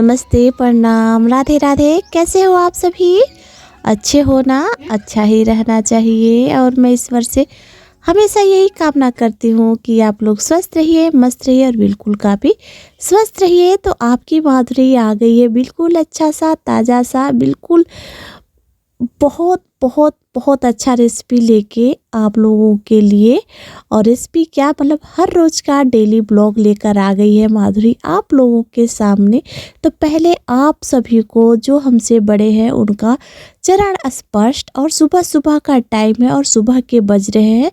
नमस्ते, प्रणाम, राधे राधे। कैसे हो आप सभी? अच्छे हो ना? अच्छा ही रहना चाहिए। और मैं ईश्वर से हमेशा यही कामना करती हूँ कि आप लोग स्वस्थ रहिए, मस्त रहिए और बिल्कुल काफ़ी स्वस्थ रहिए। तो आपकी माधुरी आ गई है, बिल्कुल अच्छा सा, ताज़ा सा, बिल्कुल बहुत बहुत बहुत अच्छा रेसिपी लेके आप लोगों के लिए। और रेसिपी क्या, मतलब हर रोज़ का डेली ब्लॉग लेकर आ गई है माधुरी आप लोगों के सामने। तो पहले आप सभी को, जो हमसे बड़े हैं, उनका चरण स्पर्श। और सुबह सुबह का टाइम है और सुबह के बज रहे हैं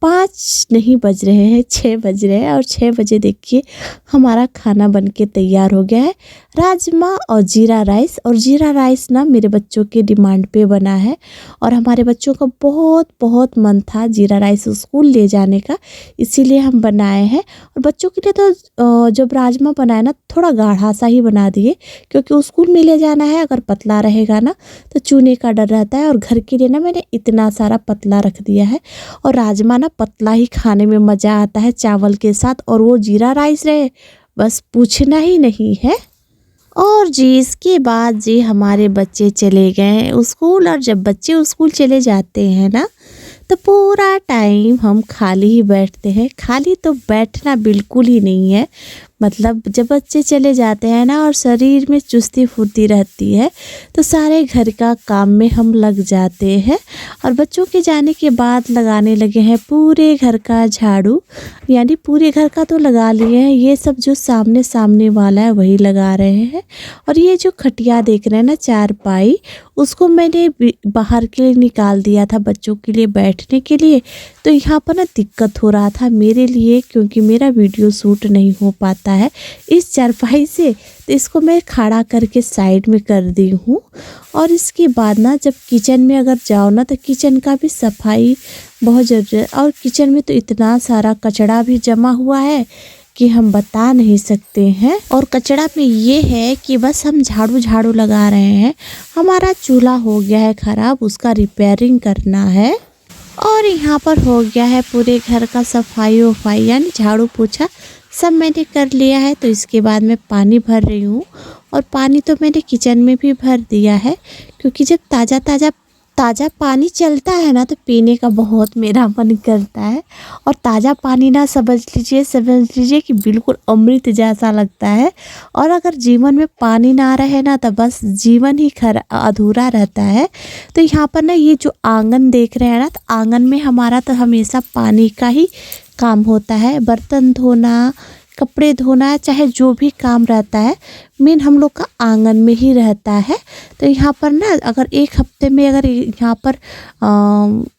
5 नहीं बज रहे हैं, 6 बज रहे हैं। और 6 बजे देखिए हमारा खाना बन के तैयार हो गया है, राजमा और जीरा राइस। और जीरा राइस ना मेरे बच्चों के डिमांड पे बना है और हमारे बच्चों का बहुत बहुत मन था जीरा राइस स्कूल ले जाने का, इसीलिए हम बनाए हैं। और बच्चों के लिए तो जब राजमा बनाए ना थोड़ा गाढ़ा सा ही बना दिए, क्योंकि स्कूल में ले जाना है। अगर पतला रहेगा ना तो चूने का डर रहता है। और घर के लिए ना मैंने इतना सारा पतला रख दिया है। और राजमा ना पतला ही खाने में मज़ा आता है चावल के साथ, और वो जीरा राइस रहे बस पूछना ही नहीं है। और जी इसके बाद जी हमारे बच्चे चले गए स्कूल। और जब बच्चे स्कूल चले जाते हैं ना तो पूरा टाइम हम खाली ही बैठते हैं। खाली तो बैठना बिल्कुल ही नहीं है, मतलब जब बच्चे चले जाते हैं ना और शरीर में चुस्ती फुर्ती रहती है तो सारे घर का काम में हम लग जाते हैं। और बच्चों के जाने के बाद लगाने लगे हैं पूरे घर का झाड़ू, यानी पूरे घर का तो लगा लिए हैं, ये सब जो सामने सामने वाला है वही लगा रहे हैं। और ये जो खटिया देख रहे हैं ना, चारपाई, उसको मैंने बाहर के लिए निकाल दिया था बच्चों के लिए बैठने के लिए। तो यहाँ पर ना दिक्कत हो रहा था मेरे लिए, क्योंकि मेरा वीडियो शूट नहीं हो पाता है इस चारपाई से। तो इसको मैं खड़ा करके साइड में कर दी हूँ। और इसके बाद ना जब किचन में अगर जाओ ना तो किचन का भी सफाई बहुत ज़रूरी है। और किचन में तो इतना सारा कचरा भी जमा हुआ है कि हम बता नहीं सकते हैं। और कचरा में ये है कि बस हम झाड़ू झाड़ू लगा रहे हैं। हमारा चूल्हा हो गया है ख़राब, उसका रिपेयरिंग करना है। और यहाँ पर हो गया है पूरे घर का सफाई वफाई, यानी झाड़ू पोछा सब मैंने कर लिया है। तो इसके बाद मैं पानी भर रही हूँ। और पानी तो मैंने किचन में भी भर दिया है, क्योंकि जब ताज़ा पानी चलता है ना तो पीने का बहुत मेरा मन करता है। और ताज़ा पानी ना समझ लीजिए कि बिल्कुल अमृत जैसा लगता है। और अगर जीवन में पानी ना रहे ना तो बस जीवन ही अधूरा रहता है। तो यहाँ पर ना ये जो आंगन देख रहे हैं ना, तो आंगन में हमारा तो हमेशा पानी का ही काम होता है। बर्तन धोना, कपड़े धोना, चाहे जो भी काम रहता है मेन हम लोग का आंगन में ही रहता है। तो यहाँ पर ना अगर एक हफ्ते में अगर यहाँ पर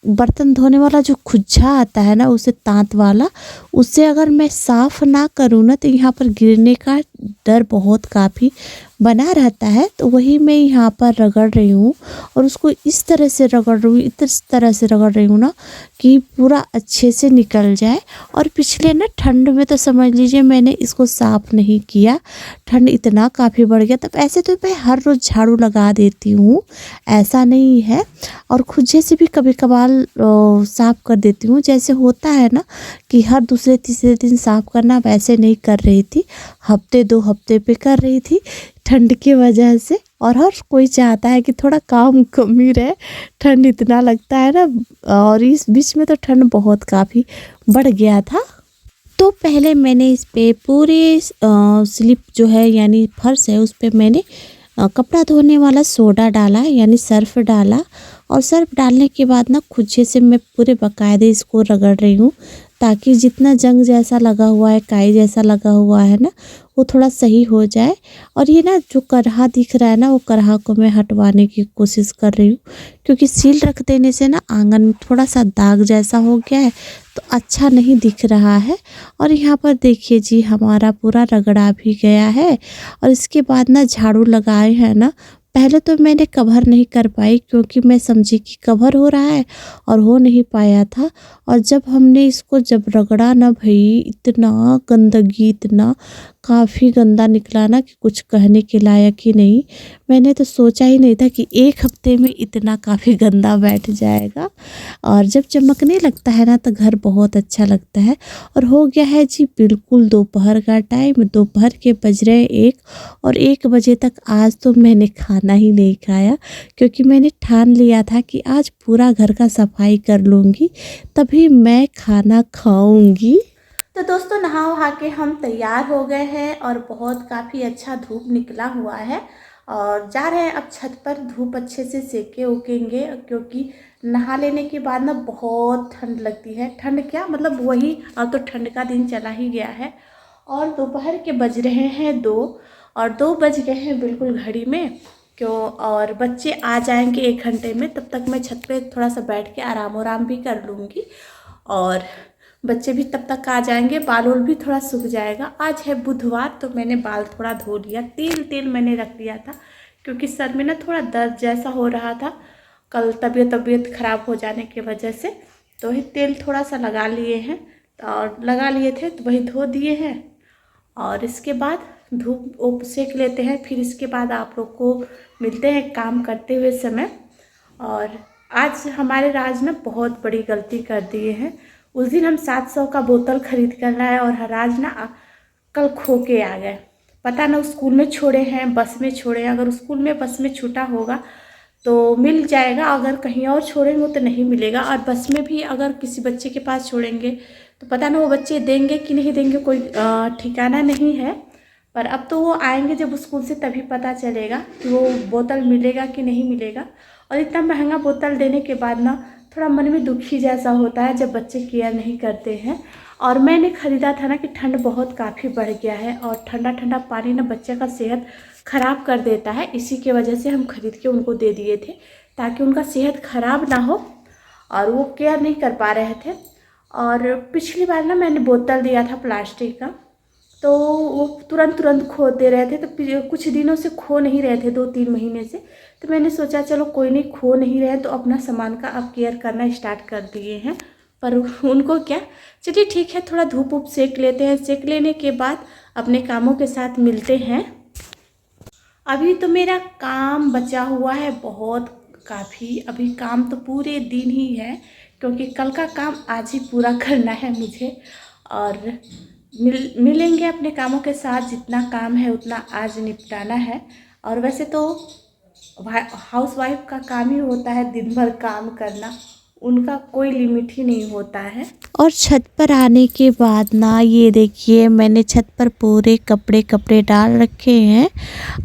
बर्तन धोने वाला जो खुज्जा आता है ना, उसे तांत वाला, उससे अगर मैं साफ़ ना करूँ ना तो यहाँ पर गिरने का डर बहुत काफ़ी बना रहता है। तो वही मैं यहाँ पर रगड़ रही हूँ। और उसको इस तरह से रगड़ रही हूँ, इस तरह से रगड़ रही हूँ ना कि पूरा अच्छे से निकल जाए। और पिछले ना ठंड में तो समझ लीजिए मैंने इसको साफ़ नहीं किया, ठंड इतना काफ़ी बढ़ गया। तब ऐसे तो मैं हर रोज़ झाड़ू लगा देती हूँ, ऐसा नहीं है। और खुज्जे से भी कभी कभार साफ़ कर देती हूँ, जैसे होता है ना कि हर दूसरे तीसरे दिन साफ़ करना, वैसे नहीं कर रही थी। हफ्ते 2 हफ्ते पे कर रही थी ठंड की वजह से। और हर कोई चाहता है कि थोड़ा काम कम ही रहे, ठंड इतना लगता है ना। और इस बीच में तो ठंड बहुत काफ़ी बढ़ गया था। तो पहले मैंने इस पे पूरे स्लिप जो है यानी फर्श है उस पे मैंने कपड़ा धोने वाला सोडा डाला, यानी सर्फ डाला। और सर्फ डालने के बाद ना खुज्जे से मैं पूरे बाकायदे इसको रगड़ रही हूँ, ताकि जितना जंग जैसा लगा हुआ है, काई जैसा लगा हुआ है ना, वो थोड़ा सही हो जाए। और ये ना जो करहा दिख रहा है ना, वो करहा को मैं हटवाने की कोशिश कर रही हूँ, क्योंकि सील रख देने से ना आंगन में थोड़ा सा दाग जैसा हो गया है तो अच्छा नहीं दिख रहा है। और यहाँ पर देखिए जी हमारा पूरा रगड़ा भी गया है। और इसके बाद ना झाड़ू लगाए हैं ना, पहले तो मैंने कवर नहीं कर पाई, क्योंकि मैं समझी कि कवर हो रहा है और हो नहीं पाया था। और जब हमने इसको जब रगड़ा ना भाई, इतना गंदगी, इतना काफ़ी गंदा निकला ना कि कुछ कहने के लायक ही नहीं। मैंने तो सोचा ही नहीं था कि 1 हफ्ते में इतना काफ़ी गंदा बैठ जाएगा। और जब चमकने लगता है ना तो घर बहुत अच्छा लगता है। और हो गया है जी बिल्कुल दोपहर का टाइम। दोपहर के बज रहे 1 और 1 बजे तक आज तो मैंने खाना ही नहीं खाया, क्योंकि मैंने ठान लिया था कि आज पूरा घर का सफाई कर लूँगी तभी मैं खाना खाऊंगी। तो दोस्तों नहा वहा के हम तैयार हो गए हैं और बहुत काफ़ी अच्छा धूप निकला हुआ है और जा रहे हैं अब छत पर धूप अच्छे से सेके उकेंगे, क्योंकि नहा लेने के बाद ना बहुत ठंड लगती है। ठंड क्या मतलब वही, अब तो ठंड का दिन चला ही गया है। और दोपहर के बज रहे हैं 2 और 2 बज गए हैं बिल्कुल घड़ी में क्यों। और बच्चे आ जाएंगे 1 घंटे में, तब तक मैं छत पे थोड़ा सा बैठ के आराम भी कर लूँगी और बच्चे भी तब तक आ जाएंगे, बाल वाल भी थोड़ा सूख जाएगा। आज है बुधवार तो मैंने बाल थोड़ा धो लिया, तेल मैंने रख दिया था क्योंकि सर में ना थोड़ा दर्द जैसा हो रहा था कल तबीयत ख़राब हो जाने की वजह से, तो वही तेल थोड़ा सा लगा लिए हैं और लगा लिए थे तो वही धो दिए हैं। और इसके बाद धूप सेक लेते हैं, फिर इसके बाद आप लोग को मिलते हैं काम करते हुए समय। और आज हमारे राज ने बहुत बड़ी गलती कर दिए हैं। उस दिन हम 700 का बोतल खरीद कर लाए और राज ना कल खो के आ गए। पता ना स्कूल में छोड़े हैं बस में छोड़े हैं, अगर स्कूल में बस में छूटा होगा तो मिल जाएगा, अगर कहीं और छोड़ेंगे तो नहीं मिलेगा। और बस में भी अगर किसी बच्चे के पास छोड़ेंगे तो पता ना वो बच्चे देंगे कि नहीं देंगे, कोई ठिकाना नहीं है। पर अब तो वो आएंगे जब स्कूल से तभी पता चलेगा कि वो बोतल मिलेगा कि नहीं मिलेगा। और इतना महंगा बोतल देने के बाद ना थोड़ा मन में दुखी जैसा होता है जब बच्चे केयर नहीं करते हैं। और मैंने ख़रीदा था ना कि ठंड बहुत काफ़ी बढ़ गया है और ठंडा पानी ना बच्चे का सेहत ख़राब कर देता है, इसी के वजह से हम खरीद के उनको दे दिए थे ताकि उनका सेहत ख़राब ना हो और वो केयर नहीं कर पा रहे थे। और पिछली बार ना मैंने बोतल दिया था प्लास्टिक का, तो वो तुरंत खो दे रहे थे, तो कुछ दिनों से खो नहीं रहे थे 2-3 महीने से। तो मैंने सोचा चलो कोई नहीं, खो नहीं रहे तो अपना सामान का अब केयर करना स्टार्ट कर दिए हैं। पर उनको क्या, चलिए ठीक है थोड़ा धूप वूप सेक लेते हैं, सेक लेने के बाद अपने कामों के साथ मिलते हैं। अभी तो मेरा काम बचा हुआ है बहुत काफ़ी, अभी काम तो पूरे दिन ही है क्योंकि कल का काम आज ही पूरा करना है मुझे। और मिलेंगे अपने कामों के साथ, जितना काम है उतना आज निपटाना है। और वैसे तो हाउस वाइफ का काम ही होता है दिन भर काम करना, उनका कोई लिमिट ही नहीं होता है। और छत पर आने के बाद ना ये देखिए मैंने छत पर पूरे कपड़े डाल रखे हैं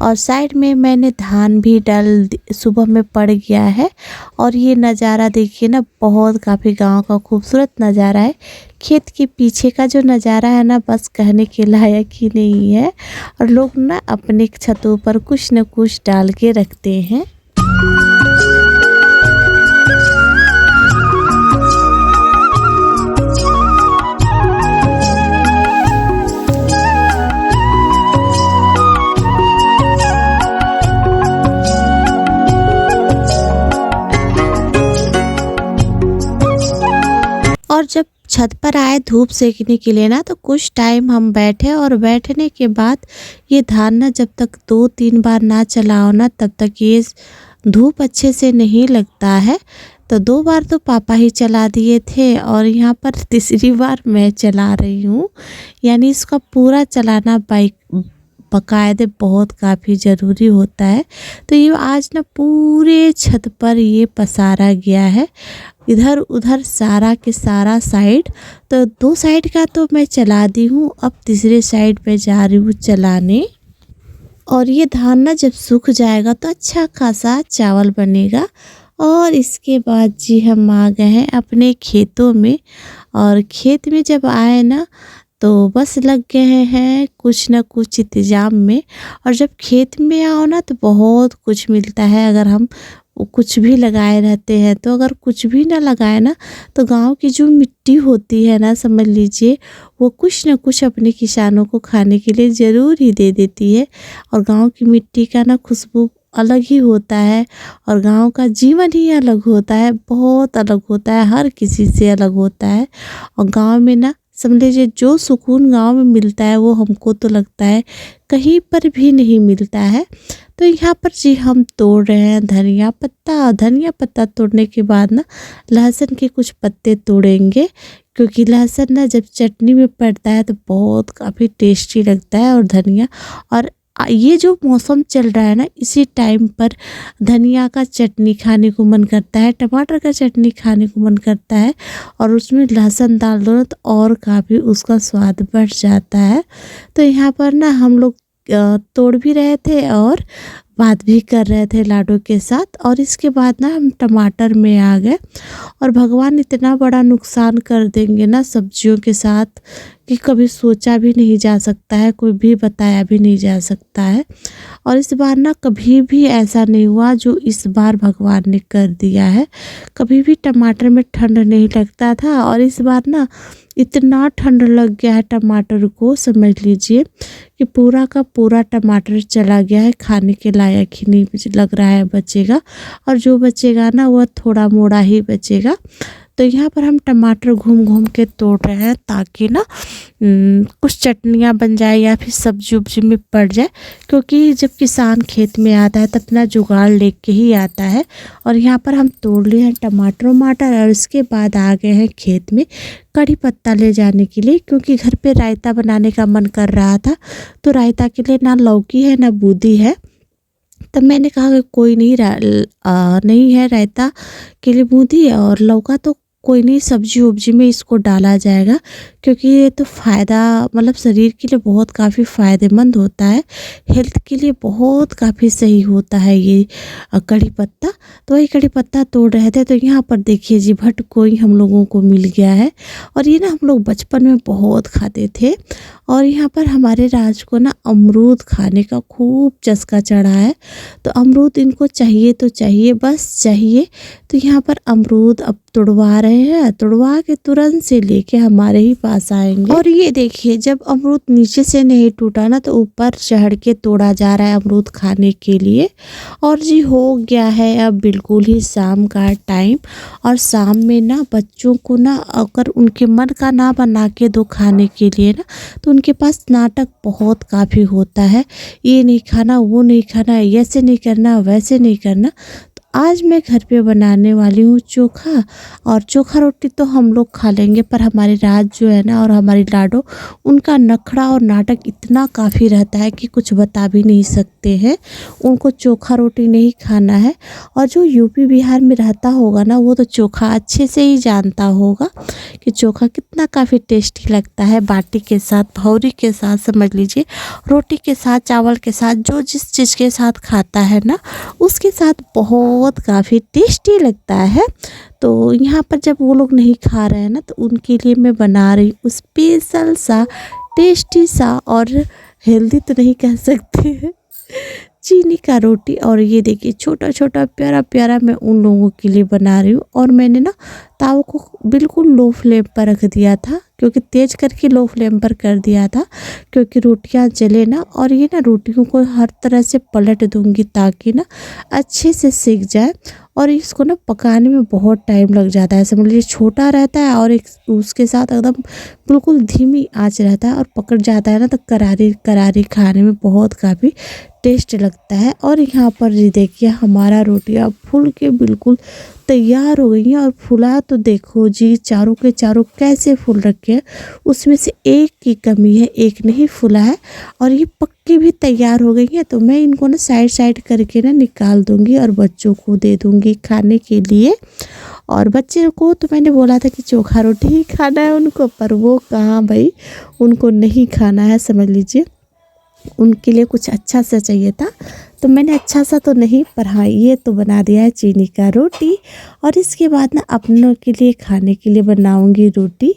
और साइड में मैंने धान भी डाल सुबह में पड़ गया है। और ये नज़ारा देखिए ना, बहुत काफ़ी गांव का खूबसूरत नज़ारा है। खेत के पीछे का जो नज़ारा है ना बस कहने के लायक ही नहीं है। और लोग ना अपने छतों पर कुछ न कुछ डाल के रखते हैं। और जब छत पर आए धूप सेकने के लिए ना तो कुछ टाइम हम बैठे और बैठने के बाद ये धान ना जब तक 2-3 बार ना चलाओ ना तब तक ये धूप अच्छे से नहीं लगता है। तो 2 बार तो पापा ही चला दिए थे और यहाँ पर तीसरी बार मैं चला रही हूँ। यानी इसका पूरा चलाना बाइक बाकायदे बहुत काफ़ी ज़रूरी होता है। तो ये आज ना पूरे छत पर ये पसारा गया है, इधर उधर सारा के सारा साइड। तो 2 साइड का तो मैं चला दी हूँ, अब तीसरे साइड पे जा रही हूँ चलाने। और ये धान ना जब सूख जाएगा तो अच्छा खासा चावल बनेगा। और इसके बाद जी हम आ गए हैं अपने खेतों में। और खेत में जब आए ना तो बस लग गए हैं कुछ ना कुछ इंतजाम में। और जब खेत में आओ ना तो बहुत कुछ मिलता है अगर हम कुछ भी लगाए रहते हैं। तो अगर कुछ भी ना लगाए ना तो गांव की जो मिट्टी होती है ना, समझ लीजिए वो कुछ ना कुछ अपने किसानों को खाने के लिए ज़रूर ही दे देती है। और गांव की मिट्टी का ना खुशबू अलग ही होता है और गांव का जीवन ही अलग होता है, बहुत अलग होता है, हर किसी से अलग होता है। और गांव में ना समझ लीजिए जो सुकून गांव में मिलता है वो हमको तो लगता है कहीं पर भी नहीं मिलता है। तो यहाँ पर जी हम तोड़ रहे हैं धनिया पत्ता। धनिया पत्ता तोड़ने के बाद ना लहसुन के कुछ पत्ते तोड़ेंगे, क्योंकि लहसुन ना जब चटनी में पड़ता है तो बहुत काफ़ी टेस्टी लगता है। और धनिया, और ये जो मौसम चल रहा है ना, इसी टाइम पर धनिया का चटनी खाने को मन करता है, टमाटर का चटनी खाने को मन करता है, और उसमें लहसुन डाल दो तो और काफ़ी उसका स्वाद बढ़ जाता है। तो यहाँ पर ना हम लोग तोड़ भी रहे थे और बात भी कर रहे थे लाडो के साथ। और इसके बाद ना हम टमाटर में आ गए, और भगवान इतना बड़ा नुकसान कर देंगे ना सब्जियों के साथ कि कभी सोचा भी नहीं जा सकता है, कोई भी बताया भी नहीं जा सकता है। और इस बार ना कभी भी ऐसा नहीं हुआ जो इस बार भगवान ने कर दिया है। कभी भी टमाटर में ठंड नहीं लगता था, और इस बार ना इतना ठंड लग गया है टमाटर को, समझ लीजिए कि पूरा का पूरा टमाटर चला गया है, खाने के लायक ही नहीं लग रहा है बचेगा, और जो बचेगा ना वह थोड़ा मोड़ा ही बचेगा। तो यहाँ पर हम टमाटर घूम घूम के तोड़ रहे हैं ताकि ना कुछ चटनियाँ बन जाए या फिर सब्जी उब्जी में पड़ जाए, क्योंकि जब किसान खेत में आता है तो अपना जुगाड़ लेके ही आता है। और यहाँ पर हम तोड़ लिए हैं टमाटर वमाटर, और इसके बाद आ गए हैं खेत में कड़ी पत्ता ले जाने के लिए, क्योंकि घर पे रायता बनाने का मन कर रहा था। तो रायता के लिए ना लौकी है ना बूंदी है, तब मैंने कहा कि कोई नहीं नहीं है रायता के लिए बूंदी और लौका, तो कोई नहीं सब्जी उब्जी में इसको डाला जाएगा, क्योंकि ये तो फ़ायदा मतलब शरीर के लिए बहुत काफ़ी फ़ायदेमंद होता है, हेल्थ के लिए बहुत काफ़ी सही होता है ये कड़ी पत्ता। तो वही कड़ी पत्ता तोड़ रहे थे, तो यहाँ पर देखिए जी भटकोई हम लोगों को मिल गया है, और ये ना हम लोग बचपन में बहुत खाते थे। और यहाँ पर हमारे राज को ना अमरूद खाने का खूब चस्का चढ़ा है, तो अमरूद इनको चाहिए तो चाहिए, बस चाहिए। तो यहाँ पर अमरूद अब तुड़वा रहे हैं, तुड़वा के तुरंत से लेके हमारे ही पास आएंगे। और ये देखिए जब अमरूद नीचे से नहीं टूटा ना तो ऊपर चढ़ के तोड़ा जा रहा है अमरूद खाने के लिए। और जी हो गया है अब बिल्कुल ही शाम का टाइम, और शाम में ना बच्चों को ना अगर उनके मन का ना बना के दो खाने के लिए ना, तो उनके पास नाटक बहुत काफ़ी होता है, ये नहीं खाना वो नहीं खाना, ऐसे नहीं करना वैसे नहीं करना। आज मैं घर पे बनाने वाली हूँ चोखा, और चोखा रोटी तो हम लोग खा लेंगे, पर हमारे राज जो है ना और हमारी लाडो, उनका नखड़ा और नाटक इतना काफ़ी रहता है कि कुछ बता भी नहीं सकते हैं। उनको चोखा रोटी नहीं खाना है, और जो यूपी बिहार में रहता होगा ना वो तो चोखा अच्छे से ही जानता होगा कि चोखा कितना काफ़ी टेस्टी लगता है, बाटी के साथ, भौरी के साथ, समझ लीजिए रोटी के साथ, चावल के साथ, जो जिस चीज़ के साथ खाता है ना उसके साथ बहुत काफ़ी टेस्टी लगता है। तो यहाँ पर जब वो लोग नहीं खा रहे हैं ना तो उनके लिए मैं बना रही हूँ स्पेशल सा टेस्टी सा, और हेल्दी तो नहीं कह सकते चीनी का रोटी। और ये देखिए छोटा छोटा प्यारा प्यारा मैं उन लोगों के लिए बना रही हूँ। और मैंने ना ताव को बिल्कुल लो फ्लेम पर रख दिया था, क्योंकि तेज़ करके लो फ्लेम पर कर दिया था, क्योंकि रोटियां जले ना। और ये ना रोटियों को हर तरह से पलट दूंगी ताकि ना अच्छे से सिक जाए। और इसको ना पकाने में बहुत टाइम लग जाता है, समझ लीजिए छोटा रहता है और एक उसके साथ एकदम बिल्कुल धीमी आंच रहता है, और पकड़ जाता है ना तो करारी करारी खाने में बहुत काफ़ी टेस्ट लगता है। और यहाँ पर जी देखिए हमारा रोटियाँ फूल के बिल्कुल तैयार हो गई हैं, और फुला तो देखो जी चारों के चारों कैसे फूल रखे हैं, उसमें से एक की कमी है, एक नहीं फूला है। और ये पक्की भी तैयार हो गई हैं, तो मैं इनको ना साइड साइड करके ना निकाल दूंगी और बच्चों को दे दूंगी खाने के लिए। और बच्चे को तो मैंने बोला था कि चोखा रोटी ही खाना है उनको, पर वो कहाँ भाई, उनको नहीं खाना है, समझ लीजिए उनके लिए कुछ अच्छा सा चाहिए था। तो मैंने अच्छा सा तो नहीं, पर हाँ ये तो बना दिया है चीनी का रोटी। और इसके बाद ना अपनों के लिए खाने के लिए बनाऊंगी रोटी,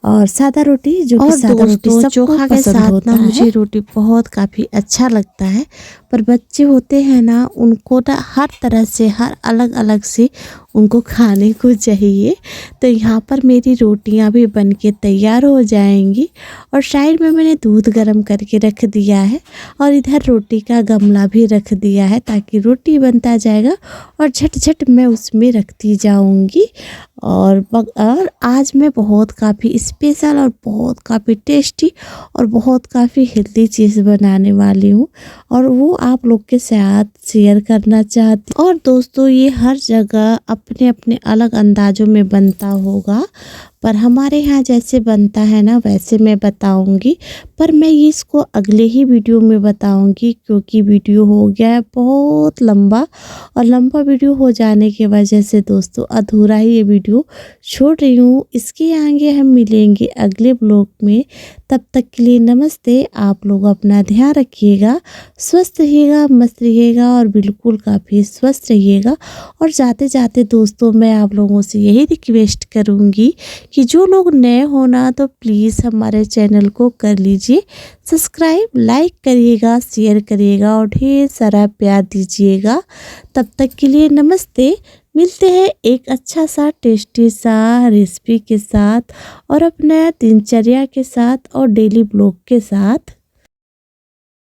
और सादा रोटी, जो कि सादा रोटी सब चोखा के साथ ना मुझे रोटी बहुत काफ़ी अच्छा लगता है। पर बच्चे होते हैं ना उनको ना हर तरह से, हर अलग अलग से उनको खाने को चाहिए। तो यहाँ पर मेरी रोटियाँ भी बन के तैयार हो जाएंगी, और साइड में मैंने दूध गर्म करके रख दिया है, और इधर रोटी का गमला भी रख दिया है ताकि रोटी बनता जाएगा और झट झट मैं उसमें रखती जाऊंगी। और आज मैं बहुत काफ़ी स्पेशल और बहुत काफ़ी टेस्टी और बहुत काफ़ी हेल्दी चीज़ बनाने वाली हूँ और वो आप लोग के साथ शेयर करना चाहती हूँ। और दोस्तों ये हर जगह अपने अपने अलग अंदाज़ों में बनता होगा, पर हमारे यहाँ जैसे बनता है ना वैसे मैं बताऊंगी, पर मैं इसको अगले ही वीडियो में बताऊंगी क्योंकि वीडियो हो गया है बहुत लंबा और लंबा वीडियो हो जाने की वजह से दोस्तों अधूरा ही ये वीडियो छोड़ रही हूँ। इसके आगे हम मिलेंगे अगले ब्लॉग में, तब तक के लिए नमस्ते। आप लोग अपना ध्यान रखिएगा, स्वस्थ रहिएगा, मस्त रहिएगा और बिल्कुल काफ़ी स्वस्थ रहिएगा। और जाते जाते दोस्तों मैं आप लोगों से यही रिक्वेस्ट करूँगी कि जो लोग नए हो ना तो प्लीज़ हमारे चैनल को कर लीजिए सब्सक्राइब, लाइक करिएगा, शेयर करिएगा और ढेर सारा प्यार दीजिएगा। तब तक के लिए नमस्ते। मिलते हैं एक अच्छा सा टेस्टी सा रेसिपी के साथ और अपना दिनचर्या के साथ और डेली ब्लॉग के साथ।